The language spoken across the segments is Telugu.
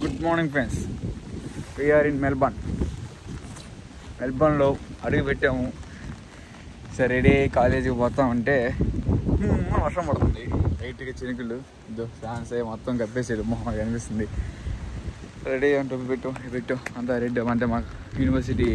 Good morning friends, we're in మెల్బర్న్లో అడుగు పెట్టాము. సరే రెడీ కాలేజీకి పోతామంటే వర్షం పడుతుంది, లైట్గా చినుకులు, ఫ్యాన్స్ మొత్తం కప్పేసేది మొహం కనిపిస్తుంది. రెడీ అంటే పెట్టు అంతా రెడ్ అంటే మాకు యూనివర్సిటీ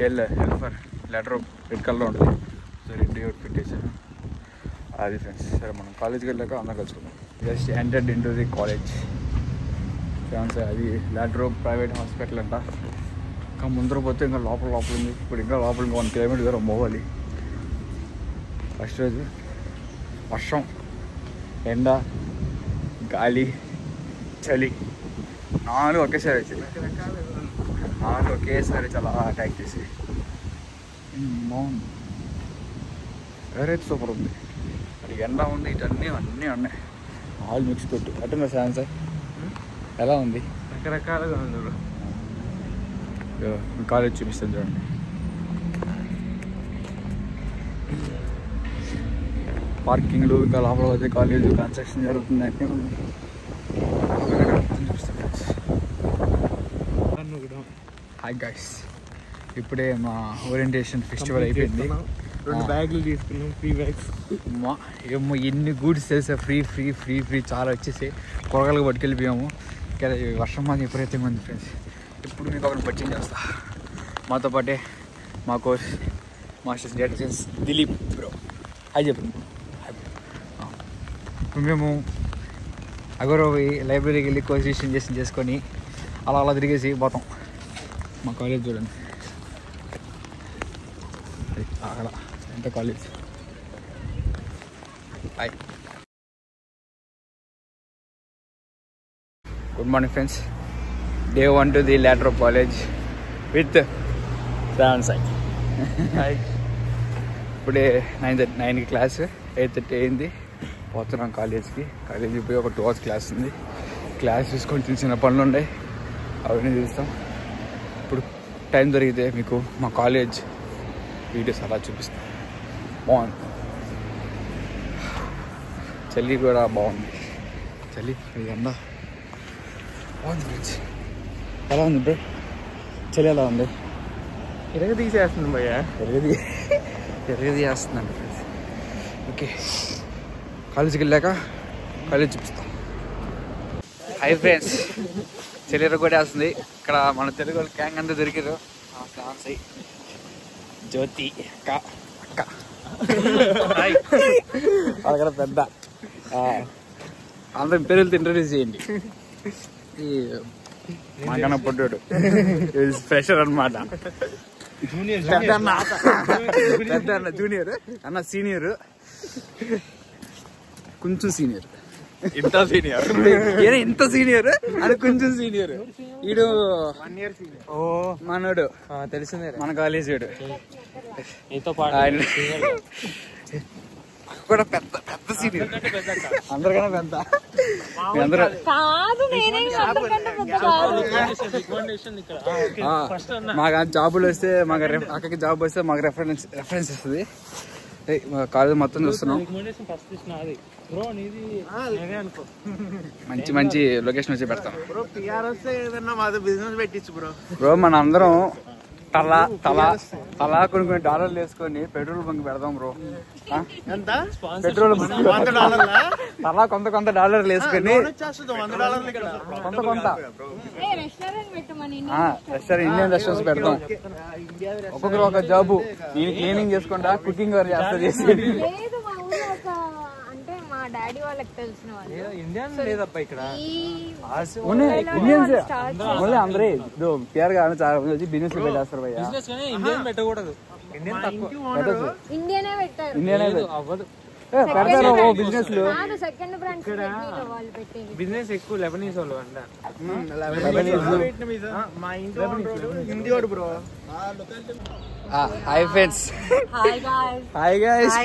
హెల్ఫర్ లెటర్ రెడ్ కలర్లో ఉంటుంది. సో రెడ్ ఒకటి పెట్టేసాను అది ఫ్రెండ్స్. సరే మనం కాలేజ్కి వెళ్ళాక అందరం కలుసుకుందాం. Just entered in to the college friends. అది లెటర్ ప్రైవేట్ హాస్పిటల్ అంట. ఇంకా ముందర పోతే ఇంకా లోపల ఉంది. ఇప్పుడు ఇంకా లోపల 1 కిలోమీటర్ దూరం పోవాలి. ఫస్ట్ రోజు వర్షం, ఎండ, గాలి, చలి 4 ఒకేసారి వచ్చాయి. 4 ఒకేసారి చాలా అటాక్ చేసి బాగుంది. ఎవరైతే సూపర్ ఉంది. అది ఎండ ఉంది, ఇటన్నీ ఉన్నాయి. ఆల్ మిక్స్ పెట్టు అట్టు ఛాన్స్. ఎలా ఉంది? రకరకాలుగా ఉంది. కాలేజ్ చూపిస్తుంది చూడండి. పార్కింగ్లు ఇంకా లోపల పోతే కాలేజ్ కన్స్ట్రక్షన్ జరుగుతుంది. హాయ్ గైస్, ఇప్పుడే మా ఓరియంటేషన్ ఫెస్టివల్ అయిపోయింది. 2 బ్యాగులు తీసుకున్నాం, 3 బ్యాగ్స్. ఏమో ఎన్ని గూడ్స్ తెలుసా, ఫ్రీ చాలా వచ్చేసి కూరగాయలకు పట్టుకెళ్ళిపోయాము. ఇక్కడ వర్షం మాది విపరీతంగా ఉంది ఫ్రెండ్స్. ఇప్పుడు మీకు ఒకరిని పరిచయం చేస్తా. మాతో పాటే మా course masters data science Dilip bro. Hi చెప్పండి. ఇప్పుడు మేము అగోరవి లైబ్రరీకి వెళ్ళి కోర్స్ రిజిస్ట్రేషన్ చేసుకొని అలా తిరిగేసి పోతాం. మా కాలేజ్ చూడండి అక్కడ ఎంత college. Hi, good morning friends. Day 1 to the Lateral College with Seven Sai. ఇప్పుడే 9 క్లాస్, 8:30 అయింది. పోతున్నాం కాలేజ్కి. కాలేజీకి పోయి ఒక 2 hours క్లాస్ ఉంది. క్లాస్ చూసుకొని చిన్న పనులు ఉన్నాయి, అవన్నీ చూస్తాం. ఇప్పుడు టైం దొరికితే మీకు మా కాలేజ్ వీడియోస్ అలా చూపిస్తాం. బాగుంది, చలి కూడా బాగుంది. చలి ఎండ బాగుంది ఫ్రెండ్స్. ఎలా ఉంది బ్రో? చలి ఎలా ఉంది? ఇరగ తీసేస్తుంది భయ్యా. ఎరగదీసేస్తుందండి ఫ్రెండ్స్. ఓకే, కాలేజీకి వెళ్ళాక కాలేజ్ చూపిస్తాం. హై ఫ్రెండ్స్, చలి ఎరగొట్టేస్తుంది. ఇక్కడ మన తెలుగు వాళ్ళు గ్యాంగ్ అంతా దొరికారు. జ్యోతి అక్క అక్కడ పెద్ద అందరి పేరులతో ఇంట్రడ్యూస్ చేయండి. ఈ మాకన్నా పొడ్డాడు ఫ్రెషర్ అనమాట. పెద్ద అన్న జూనియర్, అన్న సీనియర్, కొంచెం సీనియర్. ఇంత సీనియర్ అని కొంచెం సీనియర్. ఈడు 1 year senior. ఓ మనోడు తెలిసిందే, మన కాలేజ్ వాడు. ఆయన కూడా పెద్ద సీనియర్, అందరికన్నా పెద్ద. మాకు జాబులు వస్తే, మాకు అక్కడికి జాబ్ వస్తే మాకు రెఫరెన్స్ ఇస్తుంది. కాలేజ్ మొత్తం చూస్తున్నాం. మంచి లొకేషన్ వచ్చి పెడతాం బ్రో. మన అందరం తలా కొన్ని డాలర్లు వేసుకొని పెట్రోల్ బంక్ పెడదాం బ్రో. పెట్రోల్ తలా కొంత డాలర్లు వేసుకొని కొంత రెస్టారెంట్, ఇండియన్ రెస్టారెంట్స్ పెడతాం. ఒక్కొక్కరు ఒక జాబు. నేను క్లీనింగ్ చేసుకుంటా, కుకింగ్ వారు చేస్తా. డాడీ వాళ్ళకి తెలిసిన వాళ్ళు ఇండియన్ లేదబ్బా ఇక్కడ. ఇండియన్స్ అందరే పేరు కానీ చాలా మంది బిజినెస్ పెట్టేస్తారు భయ్యా. ఇండియన్ పెట్టకూడదు, ఇండియన్ తక్కువ. ఇండియనే పెట్టారు, ఇండియన్ అవ్వదు. పెడతారు బిజినెస్ లో. సెకండ్ బ్రాంచ్ వాళ్ళు పెట్టేది బిజినెస్ ఎక్కువ లెబనీస్ వాళ్ళు అంట. మా ఇంట్లో హిందీ వాడు bro. Hi friends. Hi guys.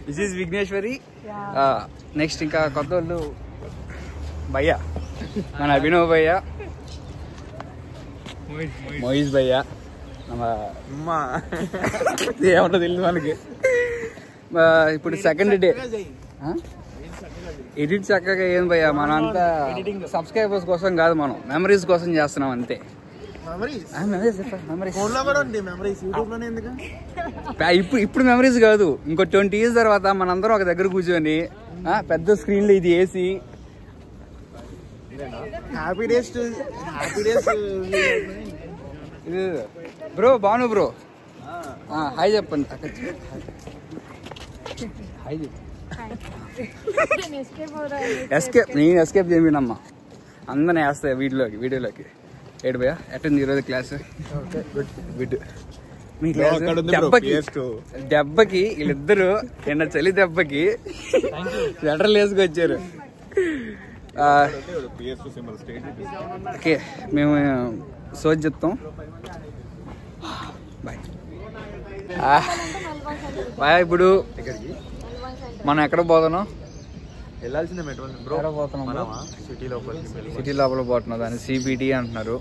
This is Vighneshwari. Next ఇంకా కొత్త వాళ్ళు భయ్యా, మన అభినవ్ భయ్యా, మోయిజ్ భయ్యా, ఏమంటో తెలియదు మనకి. ఇప్పుడు సెకండ్ డే ఎడిట్ చక్కగా ఏం భయ్యా, మనం అంతా సబ్స్క్రైబర్స్ కోసం కాదు, మనం మెమరీస్ కోసం చేస్తున్నాం అంతే. ఇప్పుడు మెమరీస్ కాదు, ఇంకో 20 years తర్వాత మనందరం ఒక దగ్గర కూర్చొని పెద్ద స్క్రీన్ లో ఇది వేసి బ్రో బాను బ్రో హాయ్ చెప్పండి. హాయ్ చెప్పు. నేను ఎస్కేప్ చేయమమ్మా, అందరినీ వేస్తాయి వీడియోలోకి. ఏడు భయ్యా ఎట్టుంది ఈరోజు క్లాస్? గుడ్. మీ క్లాస్ దెబ్బకి వీళ్ళిద్దరు నిన్న చలి దెబ్బకి లెటర్లు వేసుకొచ్చారు. ఓకే మేము సోజ్ చెప్తాం. బాయ్. ఇప్పుడు మనం ఎక్కడ పోతున్నాం? వెళ్ళాల్సిందే సిటీ లోపల పోతున్నాం, దాన్ని CBD అంటున్నారు.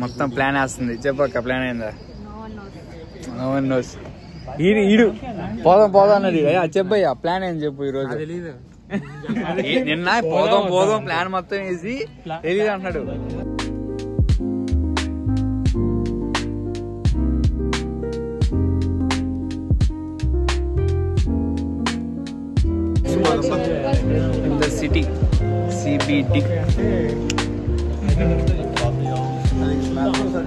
మొత్తం ప్లాన్ వేస్తుంది. చెప్పక్క ప్లాన్ అయిందా? ఈడు పోదాం అన్నది. చెప్పయ్యా ప్లాన్ ఏం చెప్పు ఈరోజు. నిన్న పోదాం ప్లాన్ మొత్తం వేసి తెలియదు అంటున్నాడు. In the city, CBD.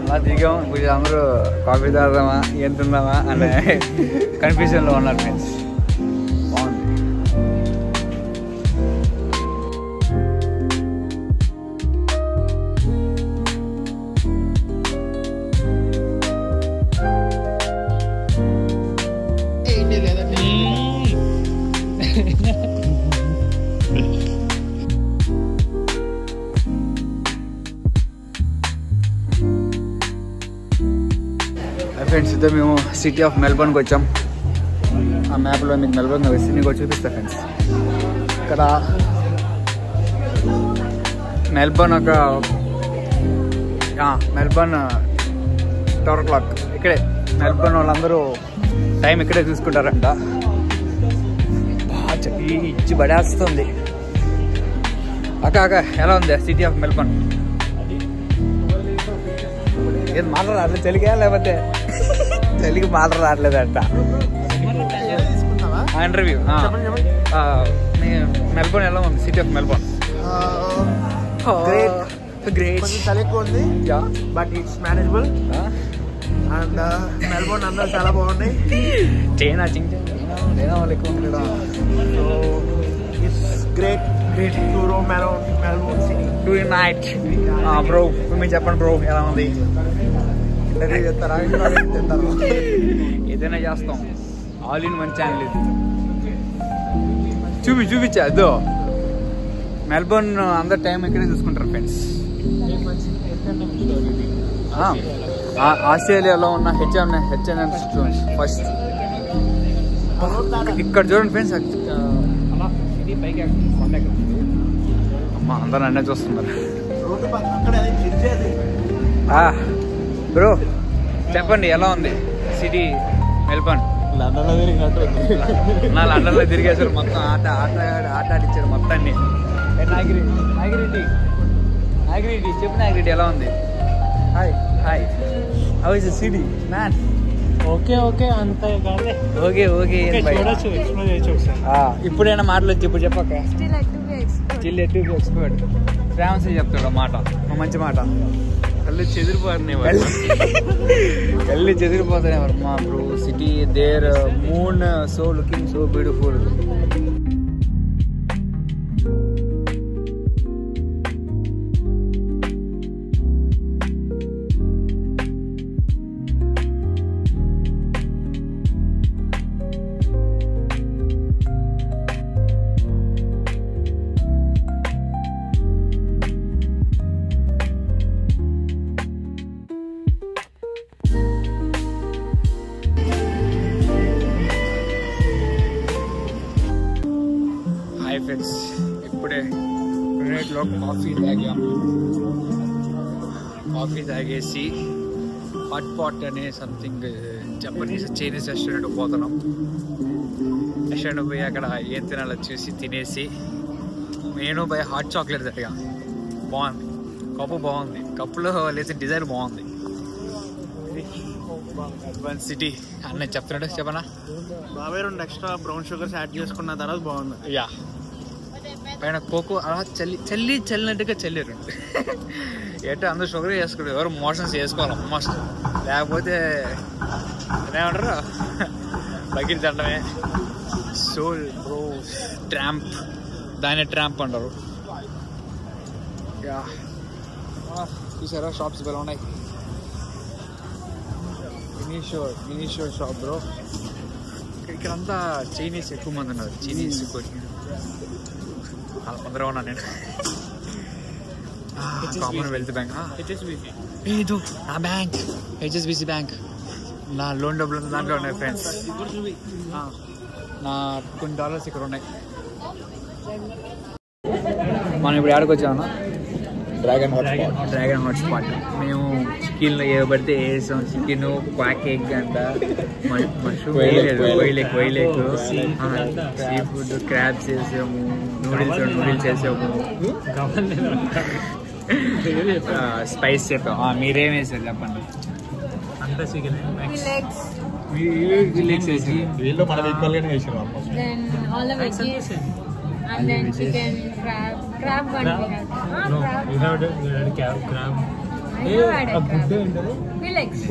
అలా దిగాం. ఇప్పుడు అందరూ కాఫీ తాగుదామా ఏం తిందామా అనే కన్ఫ్యూజన్లో ఉన్నారు ఫ్రెండ్స్. బాగుంది. ఫ్రెండ్స్ ఇద్దరు మేము సిటీ ఆఫ్ మెల్బర్న్కి వచ్చాం. ఆ మ్యాప్లో మీకు మెల్బర్న్ సిటీని కూడా చూపిస్తా ఫ్రెండ్స్. ఇక్కడ మెల్బర్న్ మెల్బర్న్ 12 o'clock ఇక్కడే. మెల్బర్న్ వాళ్ళందరూ టైం ఇక్కడే చూసుకుంటారంట. ఇచ్చి పడేస్తుంది. అక్క ఎలా ఉంది సిటీ ఆఫ్ మెల్బర్న్? ఏది మాట రావట్లేదు చలిగా, లేకపోతే చలికి మాట రావట్లేదంట. ఇంటర్వ్యూ మెల్బర్న్ ఎలా ఉంది? City of Melbourne great. చలి ఎక్కువ ఉంది but it's manageable. And Melbourne అందరూ చాలా బాగున్నాయి. చైనా వాళ్ళు ఎక్కువ ఉంది కదా. So it's great to Rome around Melbourne city tonight. Bro మీరు చెప్పండి బ్రో ఎలా ఉంది? చెప్తారా? ఏదైనా చేస్తాం. ఆల్ ఇన్ వన్ ఛానల్ ఇది. చూపించా అదో మెల్బోర్న్ అందరు టైం ఇక్కడే చూసుకుంటారు ఫ్రెండ్స్. ఆస్ట్రేలియాలో ఉన్న H&M ఫస్ట్ ఇక్కడ చూడండి ఫ్రెండ్స్. అమ్మా అందరూ అన్నీ చూస్తున్నారు. బ్రో చెప్పండి ఎలా ఉంది సిటీ మెల్బోర్న్? లండన్లో తిరిగేసారు మొత్తం. ఆట ఆడిచ్చారు మొత్తాన్ని. నాగిరెడ్డి చెప్పు. నాగిరెడ్డి ఎలా ఉంది? Hi how is the city man? Okay అంతే కాదే. ఓకే ఇప్పుడైనా మాటలు వచ్చి ఇప్పుడు చెప్పక. Still yet to be expert. France చెప్తాడు మాట, మంచి మాట. కళ్ళు చెదిరిపోతాయి మా bro. City there moon so looking so beautiful. Friends ఇప్పుడే యూనిట్లో కాఫీ తాగేసి హాట్ పాట్ అనే సంథింగ్ జపనీస్ చైనీస్ రెస్టారెంట్ పోతున్నాం. రెస్టారెంట్ పోయి అక్కడ ఏం తినాలో చూసి తినేసి నేను బై హాట్ చాక్లెట్ అడిగా. బాగుంది, కప్పు బాగుంది, కప్పులో లేచిన డిజైన్ బాగుంది. అడ్వాన్స్ సిటీ అన్న చెప్తున్నాడు, చెప్పనా? బాబాయ్ 2 ఎక్స్ట్రా బ్రౌన్ షుగర్స్ యాడ్ చేసుకున్న తర్వాత బాగుంది. యా, పైన కోకో అలా చల్లినట్టుగా చల్లారు. ఎట్లా అందరూ షుగర్ వేసుకోడు, ఎవరు మోషన్స్ చేసుకోవాలి మోస్ట్, లేకపోతే ఏమంటారు బకెట్ దండమే. సోల్ బ్రో ట్రాంప్, దాన్ని ట్రాంప్ అంటారు. యా, చూసారా షాప్స్ ఎలా ఉన్నాయి. Mini shop bro. ఇక్కడంతా చైనీస్ ఎక్కువ మంది ఉన్నారు. చైనీస్ అందరూ ఉన్నా నేను. కామన్వెల్త్ బ్యాంక్, ఏదో నా బ్యాంక్ HSBC బ్యాంక్. నా లోన్ డబ్బులు దాంట్లో ఉన్నాయి ఫ్రెండ్స్. నా కొన్ని డాలర్స్ ఇక్కడ ఉన్నాయి. మనం ఇప్పుడు ఎక్కడికి వచ్చామన్నా? Dragon hot spot. మేము చికెన్లో ఏ పడితే వేసాం. చికెన్, క్వాక్ ఎగ్ అంట, మష్రూమ్ వైలెగ్, సీ ఫుడ్, క్రాబ్స్ వేసాము, నూడిల్స్ వేసాము, స్పైస్ చెప్పాము. మీరేం వేసారు చెప్పండి? అంతా చికెన్ వీళ్ళు మన ఈక్వల్గానే వేసారు. then all the veggies and then chicken, crab one we had. Crab. You have crab. I know I had crab.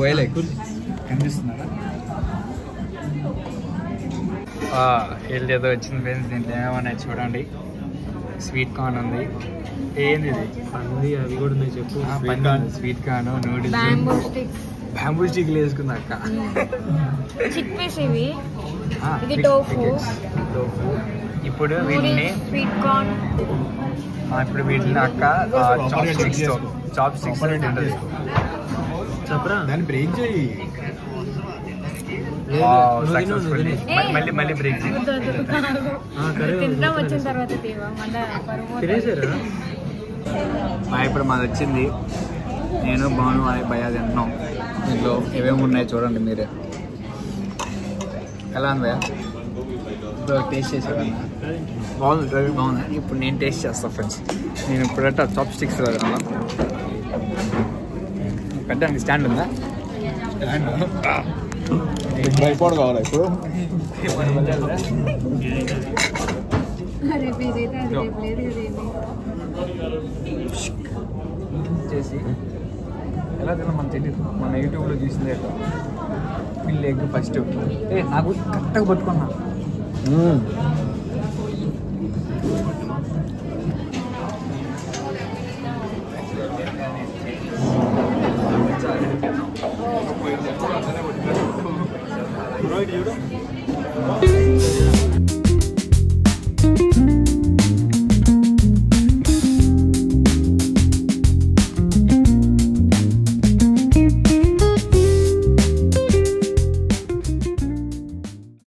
వైలెగ్ కనిపిస్తున్నారా? వీళ్ళు ఏదో వచ్చింది ఫ్రెండ్స్. దీంట్లో ఏమన్నా చూడండి. స్వీట్ కార్న్ ఉంది. ఏంది ఇది? పంది అవి కూడా ఉన్నాయి చెప్పు. స్వీట్ కార్న్, నూడిల్స్, బ్యాంబూ స్టిక్లు వేసుకుంది అక్క. చిక్పీస్ ఇవి. ఇది టోఫు. ఇప్పుడు వీటిని స్వీట్ కార్న్. ఇప్పుడు వీటిని అక్క చాప్ స్టిక్స్ ఉంటుంది. చెప్పరా దాన్ని బ్రేక్ చేయి. సక్సెస్ఫుల్లీ మళ్ళీ బ్రేక్ చేయి. తింటాం వచ్చిన తర్వాత తినేసారా? ఇప్పుడు మాది వచ్చింది. నేను బాను భయ తింటున్నాం. దీంట్లో ఏమేమి ఉన్నాయి చూడండి మీరే. ఎలా ఉంది భయ? టేస్ట్ చేసేవాళ్ళ బాగుంది. ఇప్పుడు నేను టేస్ట్ చేస్తాను ఫ్రెండ్స్. నేను ఇప్పుడంటే చాప్ స్టిక్స్ పెట్టడానికి స్టాండ్ ఉందా? ట్రైపాడ్ కావాలి ఇప్పుడు. చేసి ఎలా తిన్నా మనకు తెలియదు. మన యూట్యూబ్లో చూసిందే పిల్లి ఎగ్ ఫస్ట్. నాకు కరెక్ట్గా పట్టుకున్నా.